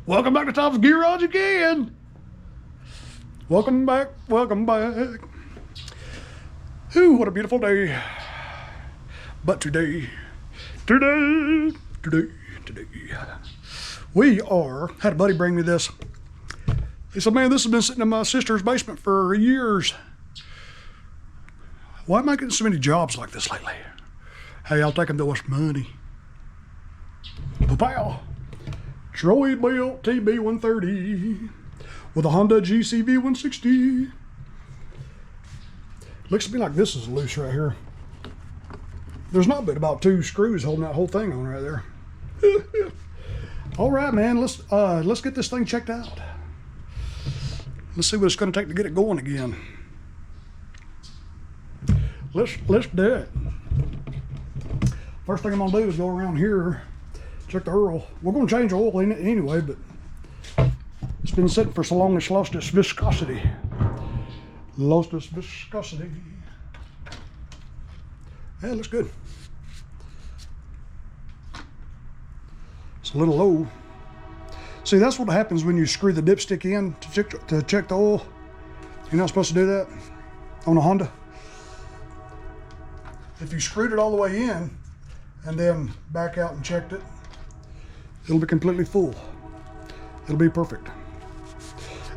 Welcome back to Tom's Garage again. Welcome back, welcome back. Ooh, what a beautiful day. But today, we had a buddy bring me this. He said, man, this has been sitting in my sister's basement for years. Why am I getting so many jobs like this lately? Hey, I'll take them to us money. Pow! Troy-Bilt TB130 with a Honda GCV160. Looks to me like this is loose right here. There's not but about 2 screws holding that whole thing on right there. All right, man, let's get this thing checked out. Let's see what it's going to take to get it going again. Let's do it. First thing I'm going to do is go around here, check the oil. We're going to change the oil in it anyway, but it's been sitting for so long it's lost its viscosity. Lost its viscosity. Yeah, it looks good. It's a little low. See, that's what happens when you screw the dipstick in to check the oil. You're not supposed to do that on a Honda. If you screwed it all the way in and then back out and checked it, it'll be completely full. It'll be perfect.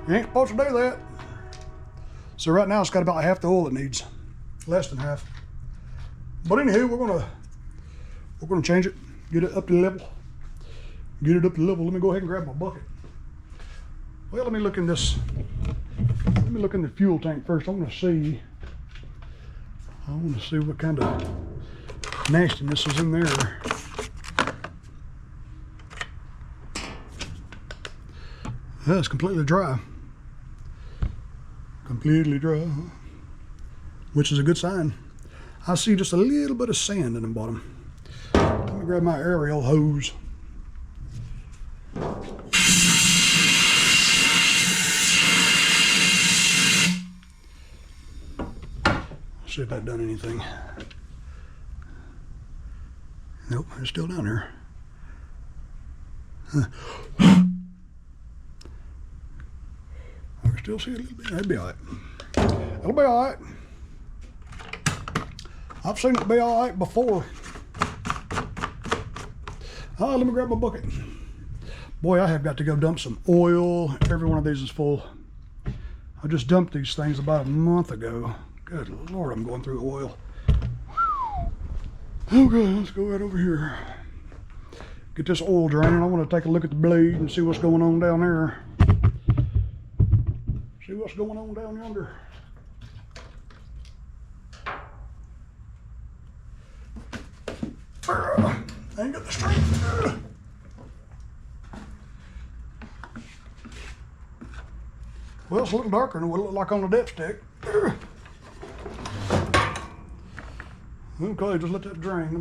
You ain't supposed to do that. So right now it's got about half the oil it needs, less than half. But anywho, we're gonna change it, get it up to level. Get it up to level. Let me go ahead and grab my bucket. Well, let me look in the fuel tank first. I want to see what kind of nastiness is in there. Yeah, it's completely dry. Completely dry, which is a good sign. I see just a little bit of sand in the bottom. Let me grab my aerial hose. See if that done anything. Nope, it's still down there. I can still see it a little bit. That'll be all right. It'll be all right. I've seen it be all right before. Oh, let me grab my bucket. Boy, I have got to go dump some oil. Every one of these is full. I just dumped these things about a month ago. Good Lord, I'm going through oil. Okay, let's go right over here. Get this oil draining. I want to take a look at the blade and see what's going on down there. See what's going on down yonder. I ain't got the strength. Well, it's a little darker than what it looked like on the dipstick. Okay, just let that drain. Let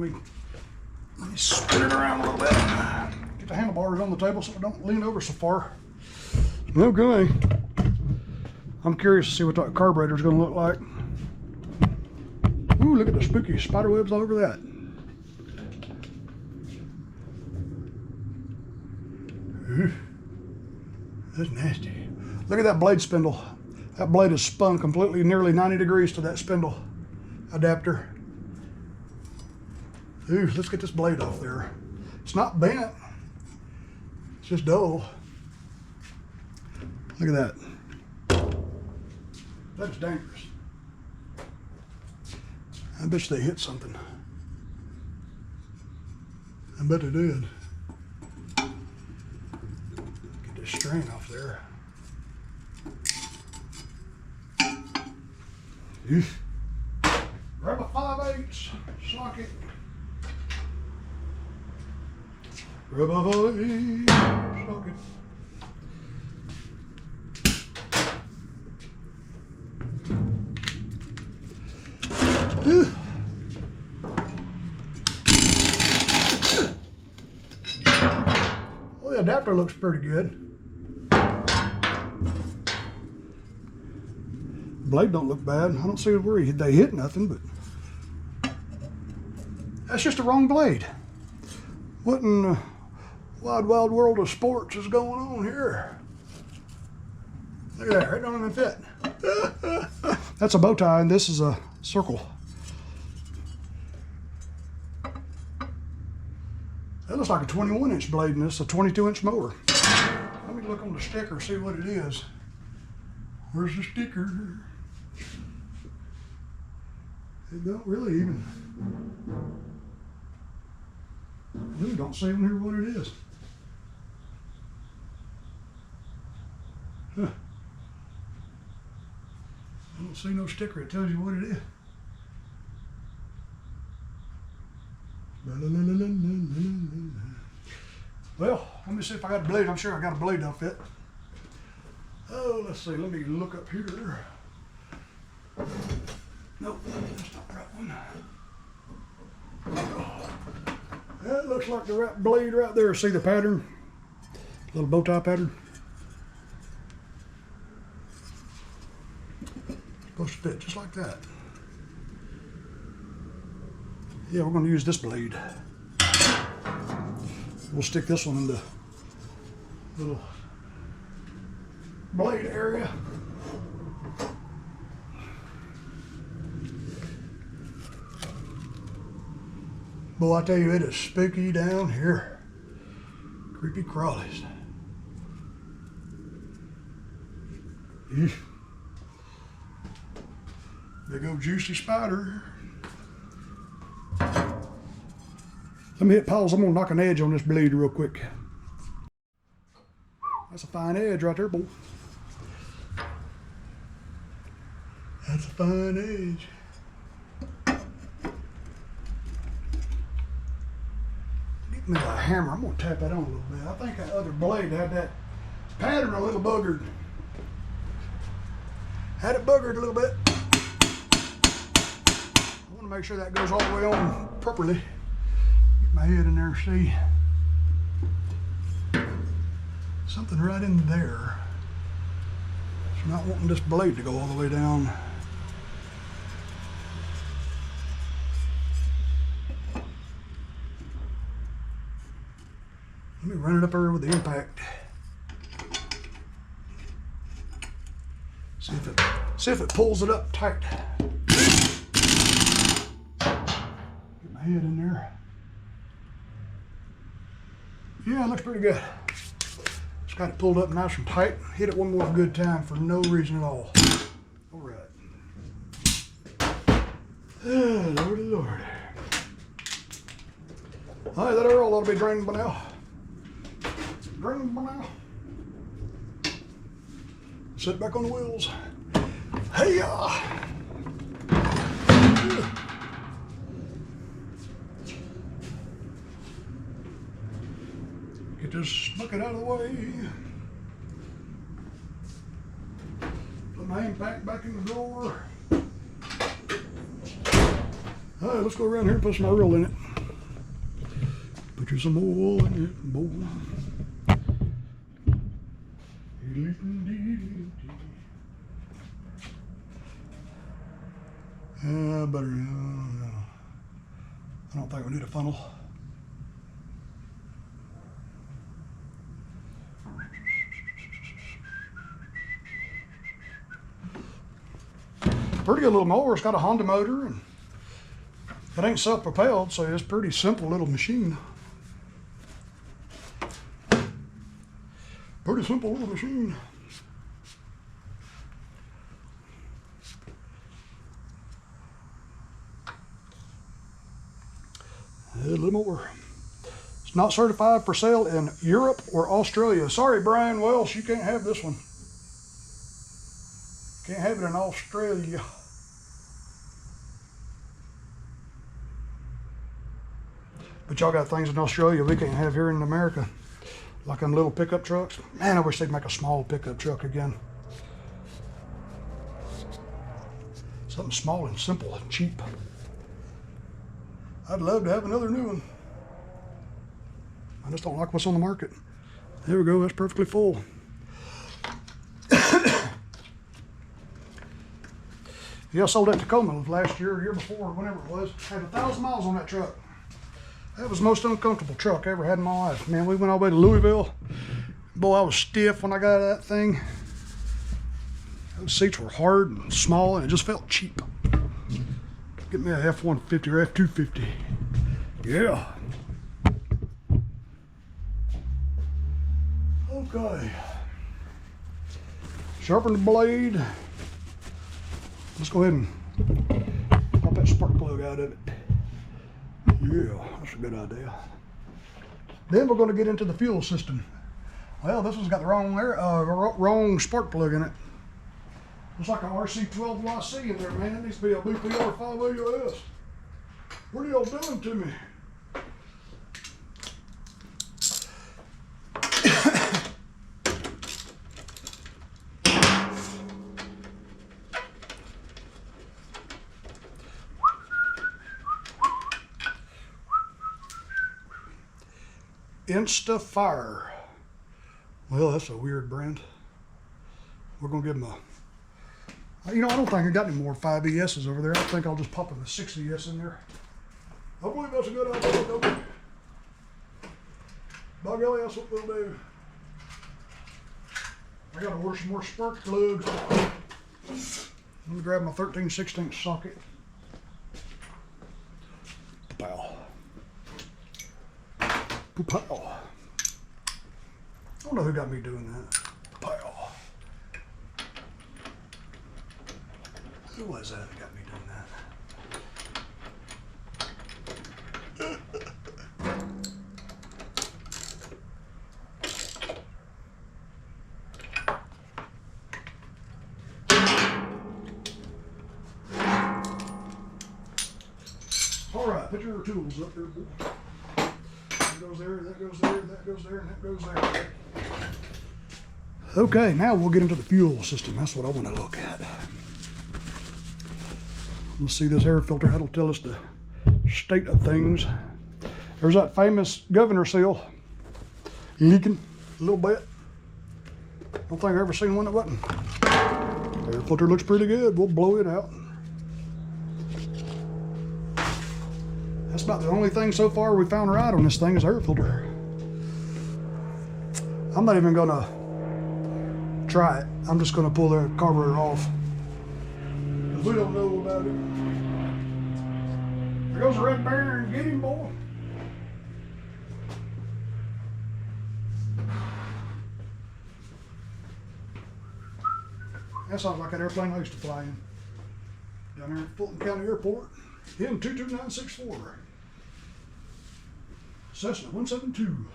me spin it around a little bit. Get the handlebars on the table so I don't lean over so far. Okay. I'm curious to see what that carburetor is going to look like. Ooh, look at the spooky spider webs all over that. Ooh, that's nasty. Look at that blade spindle. That blade is spun completely, nearly 90 degrees to that spindle adapter. Ooh, let's get this blade off there. It's not bent. It's just dull. Look at that. That is dangerous. I bet they hit something. I bet they did. Get this strain off there. Oof. Grab a 5/8 socket. Grab a 5/8 socket. Well, the adapter looks pretty good. Blade don't look bad. I don't see where they hit nothing, but that's just the wrong blade. What in Wide, wild world of sports is going on here. Look at that, it don't even fit. That's a bow tie and this is a circle. That looks like a 21-inch blade and this is a 22-inch mower. Let me look on the sticker, see what it is. Where's the sticker? It don't really even, really don't say on here what it is. Huh. I don't see no sticker, it tells you what it is. Well, let me see if I got a blade. I'm sure I got a blade that'll fit. Oh, let's see, let me look up here. Nope, that's not the right one. That looks like the right blade right there. See the pattern? Little bow tie pattern. Supposed to fit just like that. Yeah, we're going to use this blade. We'll stick this one in the little blade area. Boy, I tell you, it is spooky down here. Creepy crawlies. Eesh. Big old juicy spider. Let me hit pause. I'm gonna knock an edge on this blade real quick. That's a fine edge right there, boy. That's a fine edge. Get me a hammer. I'm gonna tap that on a little bit. I think that other blade had that pattern a little buggered. Had it buggered a little bit. I want to make sure that goes all the way on properly. Get my head in there and see. Something right in there. It's not wanting this blade to go all the way down. Let me run it up there with the impact. See if it pulls it up tight. Get my head in there. Yeah, it looks pretty good. Just got it pulled up nice and tight. Hit it one more good time for no reason at all. All right. Oh, Lordy, Lord. All right, that oil ought to be drained by now. Drained by now. Set it back on the wheels. Hey-ya! Get this bucket out of the way. Put my impact back in the drawer. All right, let's go around here and put some oil in it. Put you some oil in it, boy. Better, no. I don't think we need a funnel. Pretty good little mower. It's got a Honda motor and it ain't self-propelled, so it's a pretty simple little machine. Pretty simple little machine. A little more. It's not certified for sale in Europe or Australia. Sorry, Brian Welsh, you can't have this one. Can't have it in Australia. But y'all got things in Australia we can't have here in America. Like them little pickup trucks. Man, I wish they'd make a small pickup truck again. Something small and simple and cheap. I'd love to have another new one. I just don't like what's on the market. There we go, that's perfectly full. Yeah, I sold that Tacoma last year or year before, whenever it was. Had 1,000 miles on that truck. That was the most uncomfortable truck I ever had in my life. Man, we went all the way to Louisville. Boy, I was stiff when I got out of that thing. Those seats were hard and small, and it just felt cheap. Get me a F-150 or F-250. Yeah. Okay. Sharpen the blade. Let's go ahead and pop that spark plug out of it. Yeah, that's a good idea. Then we're going to get into the fuel system. Well, this one's got the wrong spark plug in it. Looks like an RC12YC in there, man. It needs to be a BPR 5AUS. What are y'all doing to me? Insta Fire. Well, that's a weird brand. We're gonna give them a, you know, I don't think I got any more 5ESs over there. I think I'll just pop them a 6ES in there. I believe that's a good idea, don't you? By golly, that's what we'll do. I gotta order some more spark plugs. Let me grab my 13/16 socket. Pow. Pow. I don't know who got me doing that. Pow. Who was that got me doing that? All right, put your tools up there, boy. That goes there, that goes there, that goes there, and that goes there. Okay, now we'll get into the fuel system. That's what I want to look at. Let's see this air filter. That'll tell us the state of things. There's that famous governor seal leaking a little bit. Don't think I've ever seen one that wasn't. Air filter looks pretty good. We'll blow it out. That's about the only thing so far we found right on this thing is air filter. I'm not even gonna try it. I'm just gonna pull the carburetor off. Because we don't know about it. There goes the red bear and get him, boy. That sounds like that airplane I used to fly in. Down there at Fulton County Airport. In 22964. Cessna 172.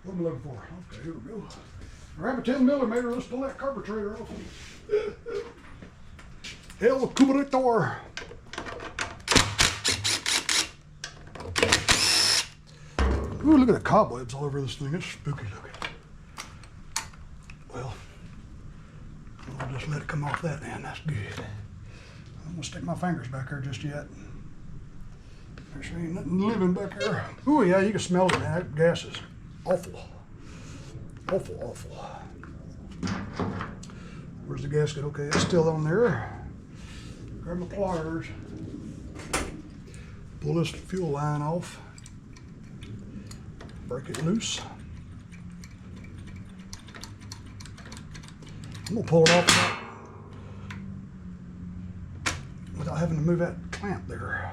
What am I looking for? Okay, here we go. Grab a 10mm, let's pull that carburetor off. El carburetor. Ooh, look at the cobwebs all over this thing. It's spooky looking. Well, I'll just let it come off that then. That's good. I'm gonna stick my fingers back there just yet. There sure ain't nothing living back there. Ooh, yeah, you can smell it, man. That gas is awful. Awful, awful. Where's the gasket? Okay, it's still on there. Grab my pliers. Pull this fuel line off. Break it loose. I'm gonna pull it off without having to move that clamp there.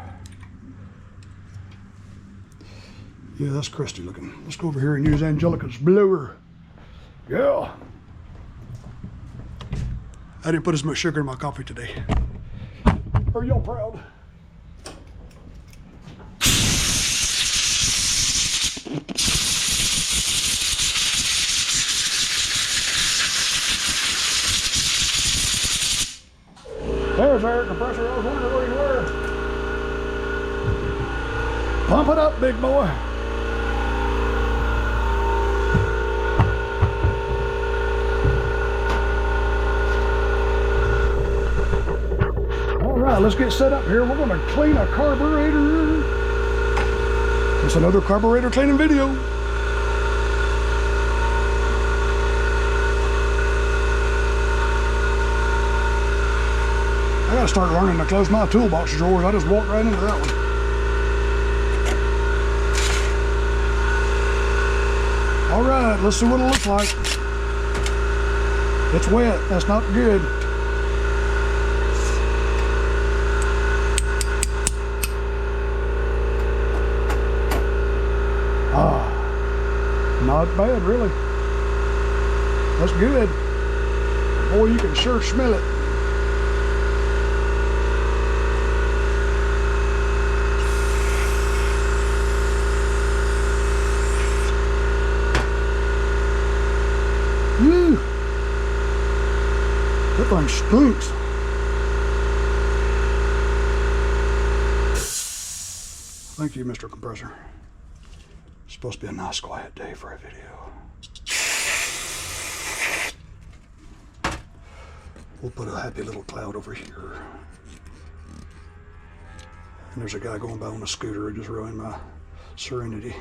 Yeah, that's crusty looking. Let's go over here and use Angelica's blower. Yeah. I didn't put as much sugar in my coffee today. Are y'all proud? There's our air compressor. I was wondering where you were. Pump it up, big boy. All right, let's get set up here. We're going to clean a carburetor. It's another carburetor cleaning video. I gotta start learning to close my toolbox drawers. I just walked right into that one. All right, let's see what it looks like. It's wet, that's not good. Not bad, really. That's good. Boy, you can sure smell it. Woo! That thing stinks. Thank you, Mr. Compressor. It's supposed to be a nice quiet day for a video. We'll put a happy little cloud over here. And there's a guy going by on a scooter who just ruined my serenity.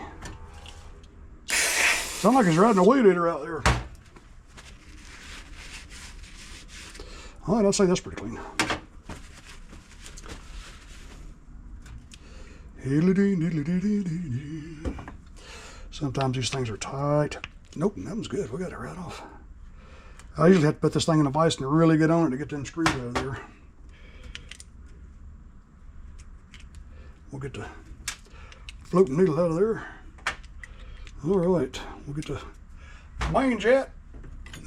Sounds like he's riding a weed eater out there. All right, I'd say that's pretty clean. Sometimes these things are tight. Nope, that one's good. We got it right off. I usually have to put this thing in a vise and really get on it to get them screws out of there. We'll get the floating needle out of there. All right, we'll get the main jet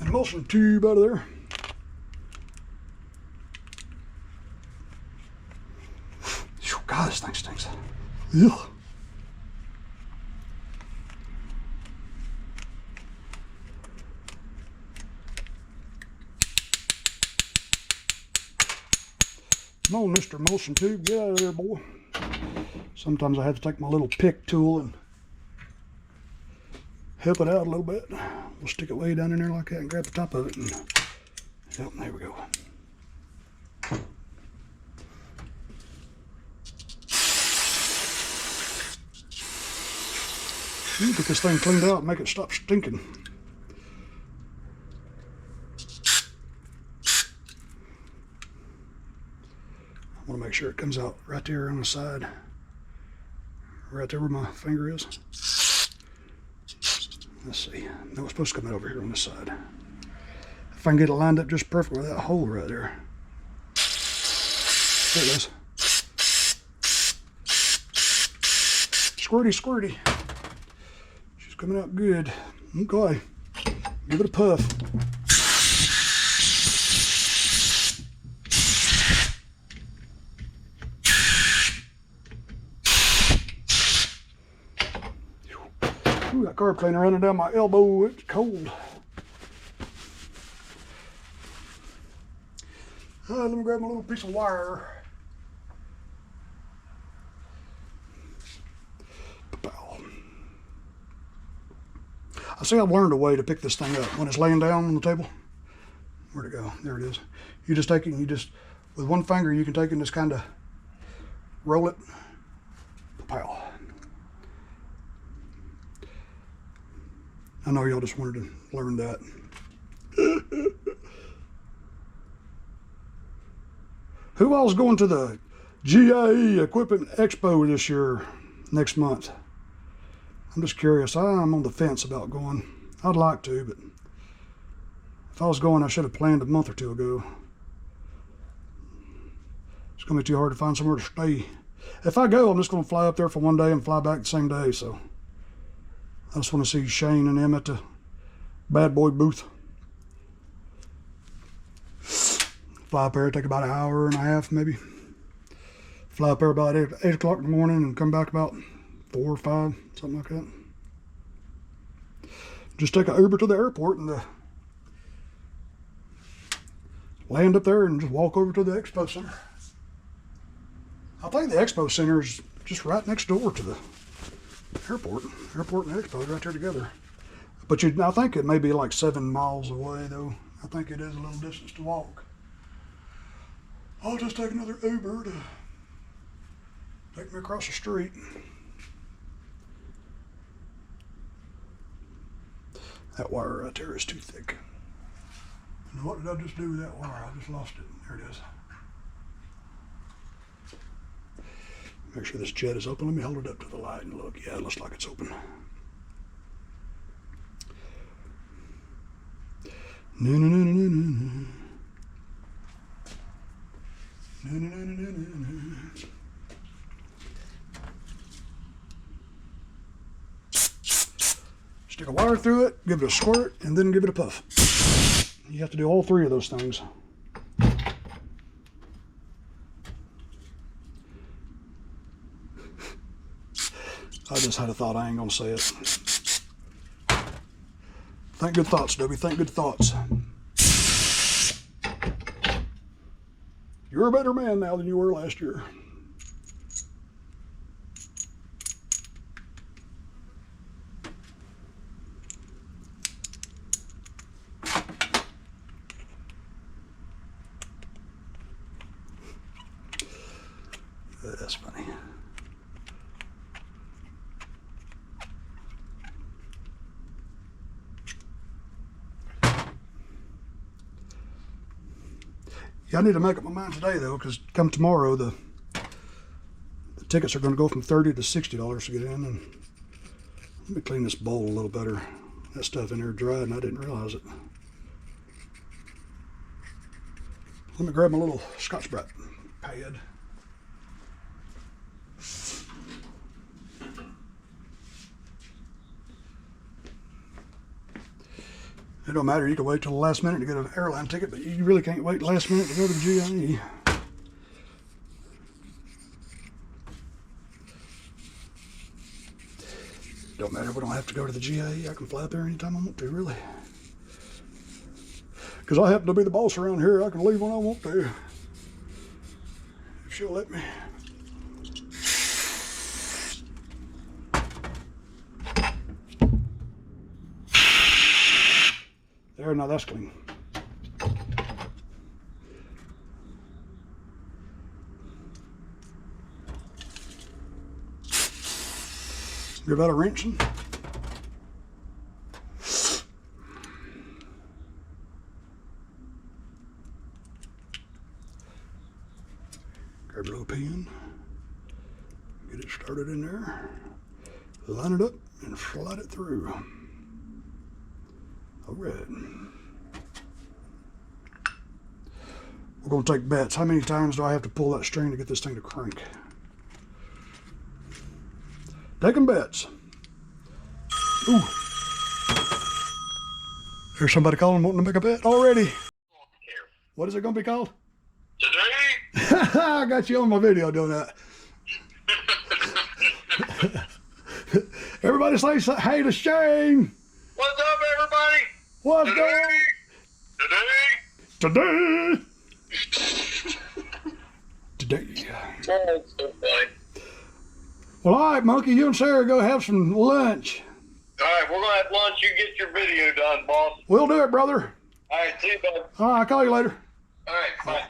and emulsion tube out of there. God, this thing stinks. Ugh. Come on, Mr. Emulsion Tube, get out of there, boy. Sometimes I have to take my little pick tool and help it out a little bit. We'll stick it way down in there like that and grab the top of it. And, yep, there we go. Get this thing cleaned out and make it stop stinking. I want to make sure it comes out right there on the side. Right there where my finger is. Let's see. No, it's supposed to come out over here on this side. If I can get it lined up just perfect with that hole right there. There it is. Squirty, squirty. Coming out good. Okay, give it a puff. Ooh, that carb cleaner running down my elbow. It's cold. Let me grab my little piece of wire. I see I've learned a way to pick this thing up when it's laying down on the table. Where'd it go? There it is. You just take it and you just, with one finger, you can take it and just kind of roll it. Pow. I know y'all just wanted to learn that. Who all's going to the GIE Equipment Expo this year, next month? I'm just curious. I'm on the fence about going. I'd like to, but if I was going, I should have planned a month or two ago. It's going to be too hard to find somewhere to stay. If I go, I'm just going to fly up there for one day and fly back the same day. So I just want to see Shane and them at the bad boy booth. Fly up there, take about an hour and a half maybe. Fly up there about 8 o'clock in the morning and come back about 4 or 5, something like that. Just take an Uber to the airport and land up there and just walk over to the expo center. I think the expo center is just right next door to the airport. Airport and expo right there together. But I think it may be like 7 miles away though. I think it is a little distance to walk. I'll just take another Uber to take me across the street. That wire right there is too thick. And what did I just do with that wire? I just lost it. There it is. Make sure this jet is open. Let me hold it up to the light and look. Yeah, it looks like it's open. No, no, no, no, no, no. No, no, no, no, no, no. Stick a wire through it, give it a squirt, and then give it a puff. You have to do all three of those things. I just had a thought, I ain't gonna say it. Think good thoughts, Dobie, think good thoughts. You're a better man now than you were last year. That's funny. Yeah, I need to make up my mind today though, because come tomorrow the tickets are going to go from $30 to $60 to get in. And let me clean this bowl a little better. That stuff in there dried and I didn't realize it. Let me grab my little Scotch-Brite pad. It don't matter, you can wait till the last minute to get an airline ticket, but you really can't wait the last minute to go to the GIE. Don't matter, we don't have to go to the GIE. I can fly up there anytime I want to, really. Because I happen to be the boss around here, I can leave when I want to. If she'll let me. There, now that's clean. Give that a rinsing. Grab a little pen. Get it started in there. Line it up and slide it through. All right. We're going to take bets. How many times do I have to pull that string to get this thing to crank? Taking bets. Ooh. There's somebody calling wanting to make a bet already. What is it going to be called? Today? I got you on my video doing that. Everybody say hey to Shane. What's up, everybody? What's going on? Today? Today. Oh, it's so funny. Well, all right, Monkey, you and Sarah go have some lunch. All right, we're going to have lunch. You get your video done, boss. We'll do it, brother. All right, see you, bud. All right, I'll call you later. All right, bye.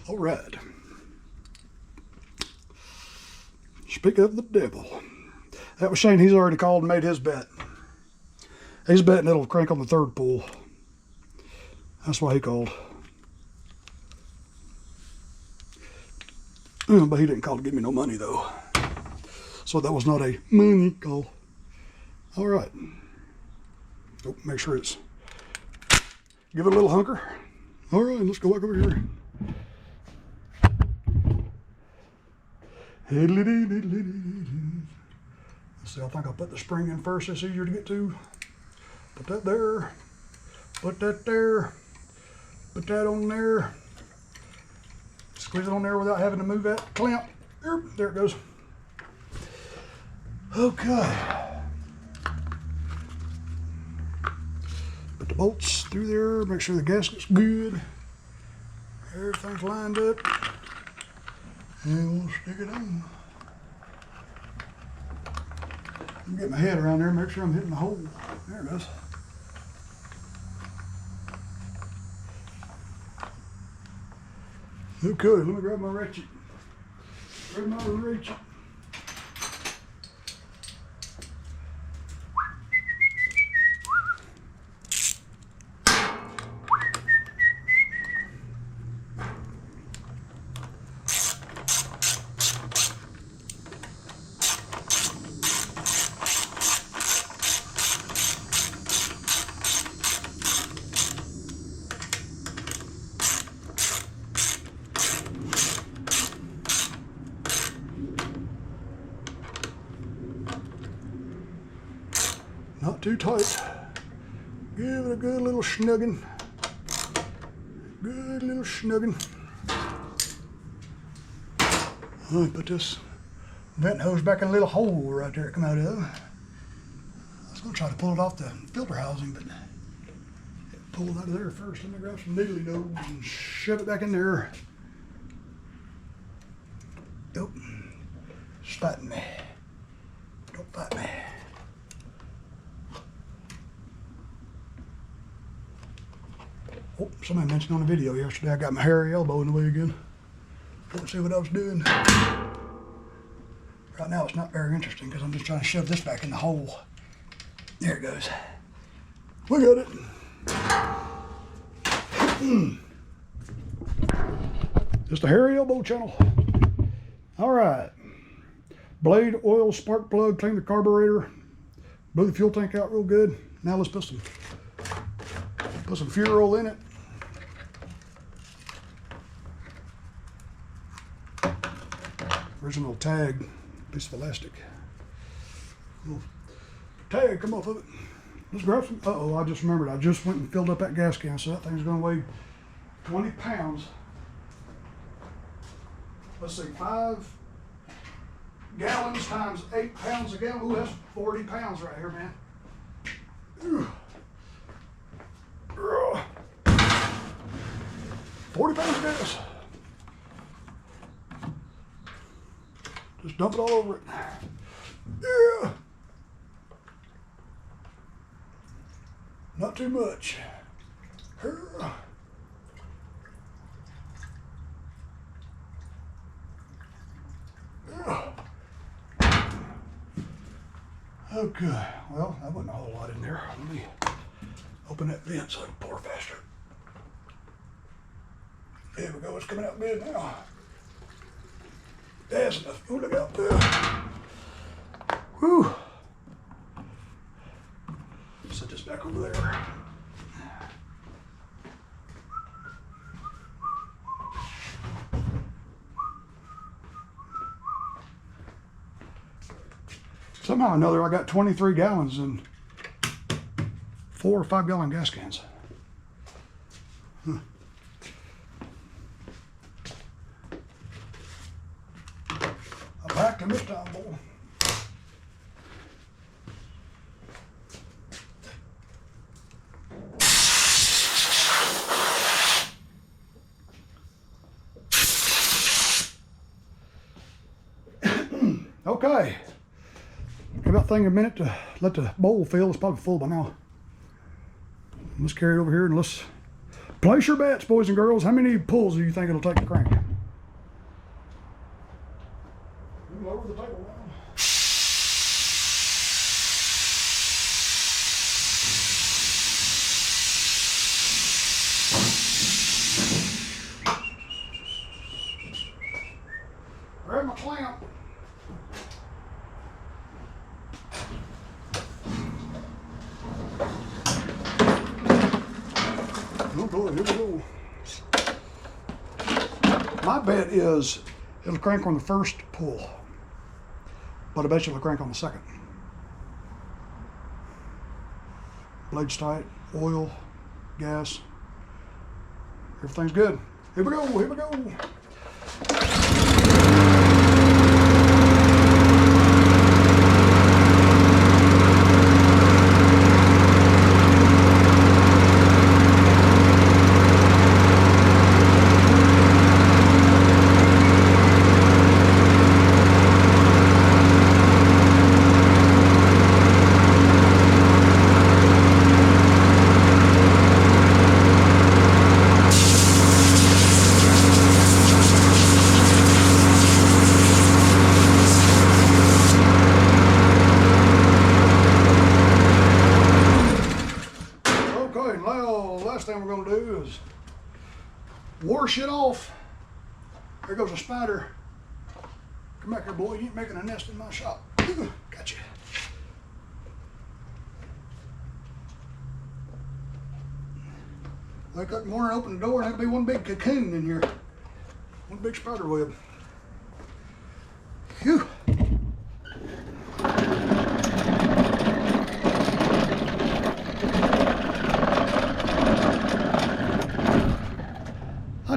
All right. Speak of the devil. That was Shane. He's already called and made his bet. He's betting it'll crank on the third pull. That's why he called. But he didn't call to give me no money, though. So that was not a money call. All right. Oh, make sure it's... Give it a little hunker. All right, let's go back over here. Let's see, I think I'll put the spring in first. It's easier to get to. Put that there. Put that there. Put that on there. Squeeze it on there without having to move that clamp. There it goes. Okay. Put the bolts through there. Make sure the gasket's good. Everything's lined up. And we'll stick it on. Let me get my head around there, make sure I'm hitting the hole. There it is. Okay, let me grab my ratchet. Grab my ratchet. Not too tight. Give it a good little snugging. Good little snugging. I'm gonna put this vent hose back in a little hole right there it come out of. I was gonna try to pull it off the filter housing, but pull it out of there first. Let me grab some needly nose and shove it back in there. Nope. It's fighting me. Don't fight me. Oh, somebody mentioned on the video yesterday I got my hairy elbow in the way again. Let's see what I was doing. Right now it's not very interesting because I'm just trying to shove this back in the hole. There it goes. We got it. Just a hairy elbow channel. All right. Blade, oil, spark plug, clean the carburetor. Blew the fuel tank out real good. Now let's put some fuel in it. Original tag, piece of elastic. Little tag come off of it. Let's grab some. Uh-oh, I just remembered. I just went and filled up that gas can, so that thing's gonna weigh 20 pounds. Let's see, 5 gallons times 8 pounds a gallon. Ooh, that's 40 pounds right here, man. Ooh. 40 pounds of gas. Just dump it all over it. Yeah. Not too much. Okay, well, that wasn't a whole lot in there. Let me open that vent so I can pour faster. There we go, it's coming out good now. That's enough. Oh, look out there. Whew. Set this back over there. Somehow or another, I got 23 gallons in 4 or 5 gallon gas cans. Huh. I packed them this time, boy. Okay. Give that thing a minute to let the bowl fill. It's probably full by now. Let's carry it over here and let's place your bets, boys and girls. How many pulls do you think it'll take to crank? Lower the table down. Grab my clamp. Oh, here we go. My bet is it'll crank on the first pull, but I bet you it'll crank on the second. Blade's tight, oil, gas, everything's good. Here we go, here we go. Wash it off. There goes a spider. Come back here, boy. You ain't making a nest in my shop. Gotcha. Wake up in the morning, open the door, and that'll be one big cocoon in here. One big spider web. Phew.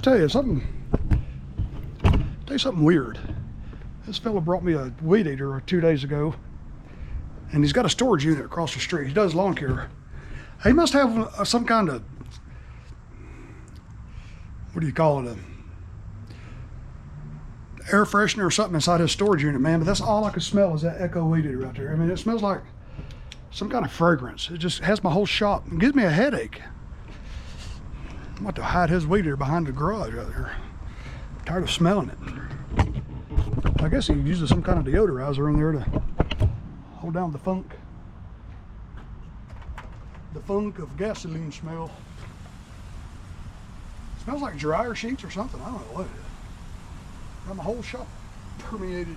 tell you something weird. This fella brought me a weed eater 2 days ago, and he's got a storage unit across the street. He does lawn care. He must have some kind of, what do you call it, a air freshener or something inside his storage unit, man. But that's all I could smell is that Echo weed eater right there. I mean, it smells like some kind of fragrance. It just has my whole shop. It gives me a headache. I'm about to hide his weed eater behind the garage right there. I'm tired of smelling it. I guess he uses some kind of deodorizer in there to hold down the funk. The funk of gasoline smell. It smells like dryer sheets or something. I don't know what it is. Got my whole shop permeated.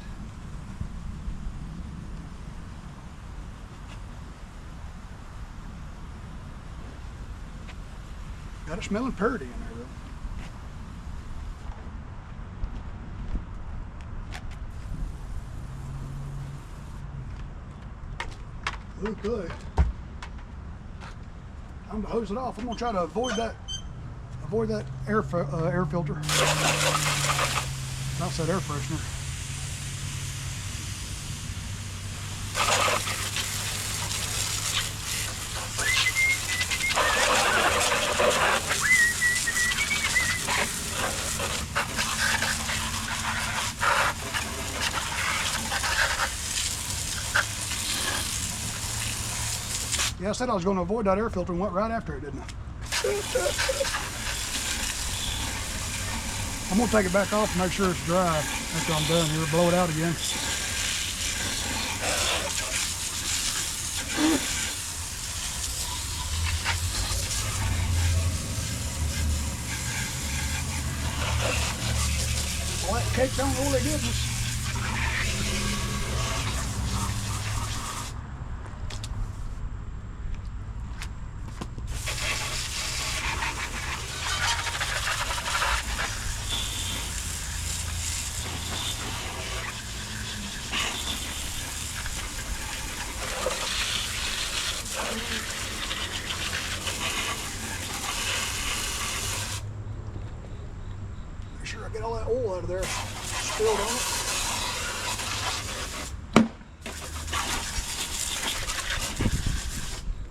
Got it smelling purty in there though. Okay. I'm gonna hose it off. I'm gonna try to avoid that air filter. That's that air freshener. Yeah, I said I was going to avoid that air filter and went right after it, didn't I? I'm going to take it back off and make sure it's dry after I'm done here. Blow it out again. Well, that cake don't really goodness. Make sure I get all that oil out of there spilled on it.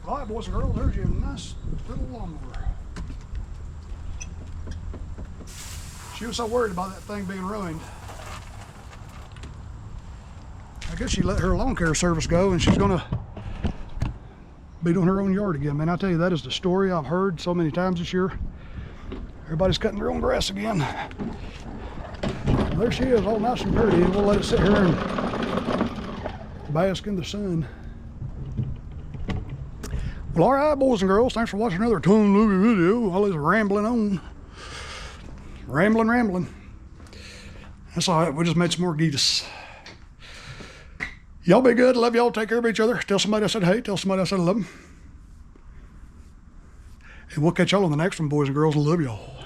All right, boys and girls, there's your nice little lawnmower. She was so worried about that thing being ruined. I guess she let her lawn care service go and she's gonna be doing her own yard again. Man, I tell you, that is the story I've heard so many times this year. Everybody's cutting their own grass again. Well, there she is, all nice and pretty, and we'll let it sit here and bask in the sun. Well, all right, boys and girls, thanks for watching another Tom Louie video. All this rambling on. Rambling. That's all right, we just made some more geetus. Y'all be good, love y'all, take care of each other. Tell somebody I said hey, tell somebody I said I love them. And we'll catch y'all on the next one, boys and girls. Love y'all.